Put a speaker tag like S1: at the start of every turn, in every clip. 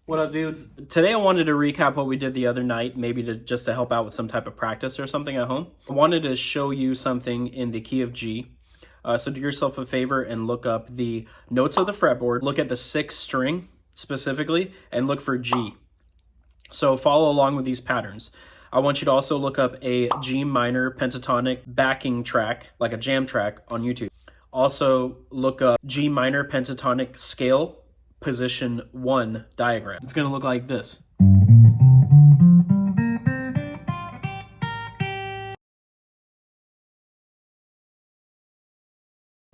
S1: What up, dudes? Today I wanted to recap what we did the other night, maybe just to help out with some type of practice or something at home. I wanted to show you something in the key of G. So do yourself a favor and look up the notes of the fretboard, look at the 6th string specifically, and look for G. So follow along with these patterns. I want you to also look up a G minor pentatonic backing track, like a jam track on YouTube. Also look up G minor pentatonic scale position 1 diagram. It's going to look like this.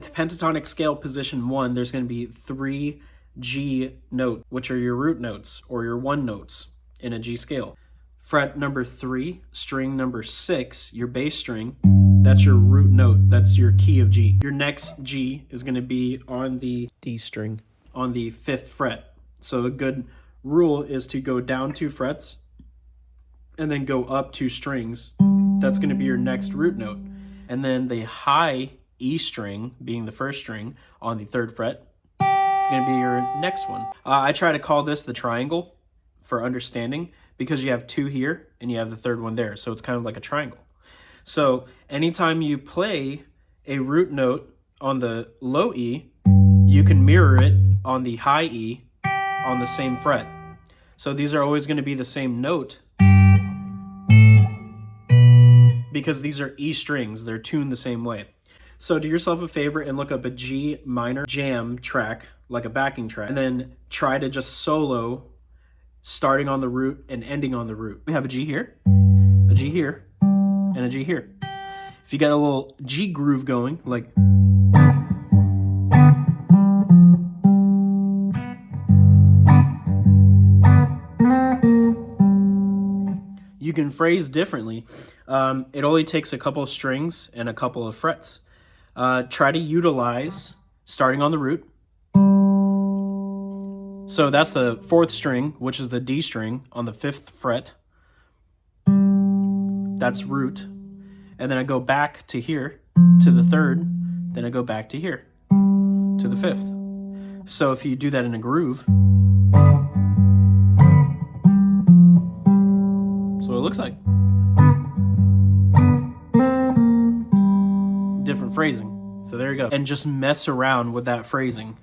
S1: Pentatonic scale position 1, there's going to be 3 G notes, which are your root notes or your 1 notes in a G scale. Fret number 3, string number 6, your bass string, that's your root note, that's your key of G. Your next G is going to be on the D string, on the 5th fret. So a good rule is to go down 2 frets and then go up 2 strings. That's going to be your next root note. And then the high E string, being the 1st string on the 3rd fret, is going to be your next one. I try to call this the triangle for understanding because you have 2 here and you have the 3rd one there. So it's kind of like a triangle. So anytime you play a root note on the low E, you can mirror it on the high E on the same fret. So these are always going to be the same note because these are E strings. They're tuned the same way. So do yourself a favor and look up a G minor jam track, like a backing track, and then try to just solo starting on the root and ending on the root. We have a G here, a G here, and a G here. If you got a little G groove going, like you can phrase differently. It only takes a couple of strings and a couple of frets. Try to utilize starting on the root. So that's the 4th string, which is the D string on the 5th fret. That's root. And then I go back to here, to the 3rd. Then I go back to here, to the 5th. So if you do that in a groove, that's what it looks like. Different phrasing. So there you go. And just mess around with that phrasing.